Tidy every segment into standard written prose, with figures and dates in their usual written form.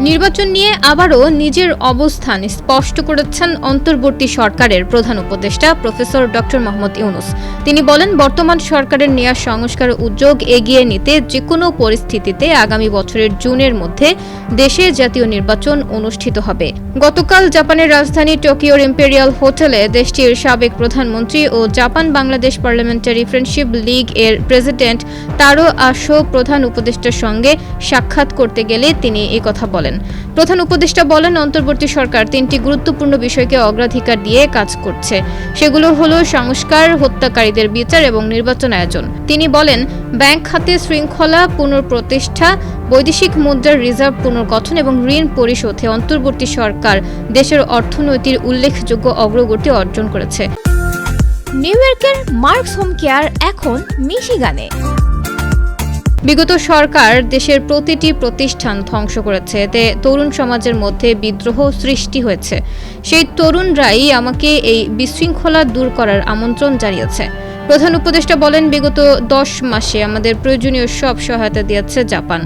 নির্বাচন নিয়ে আবারও নিজের অবস্থান স্পষ্ট করেছেন অন্তর্বর্তী সরকারের প্রধান উপদেষ্টা প্রফেসর ডক্টর মোহাম্মদ ইউনূস। তিনি বলেন, বর্তমান সরকারের নেয়া সংস্কার উদ্যোগ এগিয়ে নিতে যেকোনো পরিস্থিতিতে আগামী বছরের জুনের মধ্যে দেশে জাতীয় নির্বাচন অনুষ্ঠিত হবে। গতকাল জাপানের রাজধানী টোকিওর ইম্পেরিয়াল হোটেলে দেশটির সাবেক প্রধানমন্ত্রী ও Japan Bangladesh parliamentary friendship league এর প্রেসিডেন্ট তারো আসো প্রধান উপদেষ্টার সঙ্গে সাক্ষাৎ করতে গেলে তিনি একথা বলেন। প্রধান উপদেষ্টা বলেন, অন্তর্বর্তী সরকার তিনটি গুরুত্বপূর্ণ বিষয়কে অগ্রাধিকার দিয়ে কাজ করছে। সেগুলো হলো সংস্কার, হত্যাকারীদের বিচার এবং নির্বাচন আয়োজন। তিনি বলেন, ব্যাংক খাতে শৃঙ্খলা পুনঃপ্রতিষ্ঠা, বৈদেশিক মুদ্রার রিজার্ভ পুনর্গঠন এবং ঋণ পরিশোধে অন্তর্বর্তী সরকার দেশের অর্থনীতির উল্লেখযোগ্য অগ্রগতি অর্জন করেছে। নিউ ইয়র্কের মার্কস হোম কেয়ার এখন মিশিগানে। বিগত সরকার দেশের প্রতিটি প্রতিষ্ঠান ধ্বংস করেছে, এতে তরুণ সমাজের মধ্যে বিদ্রোহ সৃষ্টি হয়েছে। সেই তরুণরাই আমাকে এই বিশৃঙ্খলা দূর করার আমন্ত্রণ জানিয়েছে। প্রধান উপদেষ্টা বলেন, বিগত 10 মাসে আমাদের প্রয়োজনীয় সব সহায়তা দিয়েছে জাপান।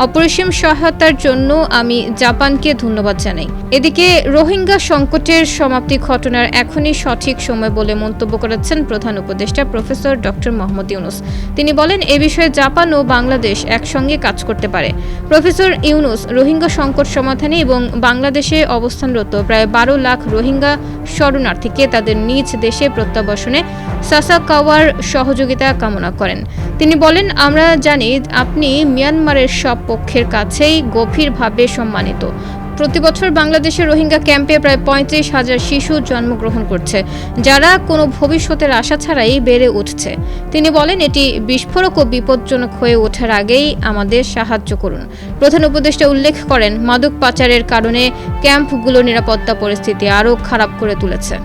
অপরিসীম সহায়তার জন্য আমি জাপানকে ধন্যবাদ জানাই। এদিকে রোহিঙ্গা সংকটের সমাপ্তি ঘটনার এখনই সঠিক সময় বলে মন্তব্য করেছেন প্রধান উপদেষ্টা প্রফেসর ডক্টর মোহাম্মদ ইউনূস। তিনি বলেন, এ বিষয়ে জাপান ও বাংলাদেশ একসঙ্গে কাজ করতে পারে। প্রফেসর ইউনূস রোহিঙ্গা সংকট সমাধানে এবং বাংলাদেশে অবস্থানরত প্রায় 12 লাখ রোহিঙ্গা শরণার্থীকে তাদের নিজ দেশে প্রত্যাবাসনে সাসাকাওয়ার সহযোগিতা কামনা করেন। তিনি বলেন, আমরা জানি আপনি মিয়ানমারের সব পক্ষের কাছেই গভীরভাবে সম্মানিত। প্রতি বছর বাংলাদেশের রোহিঙ্গা ক্যাম্পে প্রায় 35,000 শিশু জন্মগ্রহণ করছে, যারা কোনো ভবিষ্যতের আশা ছাড়াই বেড়ে উঠছে। তিনি বলেন, এটি বিস্ফোরক ও বিপজ্জনক হয়ে ওঠার আগেই আমাদের সাহায্য করুন। প্রধান উপদেষ্টা উল্লেখ করেন, মাদক পাচারের কারণে ক্যাম্পগুলোর নিরাপত্তা পরিস্থিতি আরও খারাপ করে তুলেছে।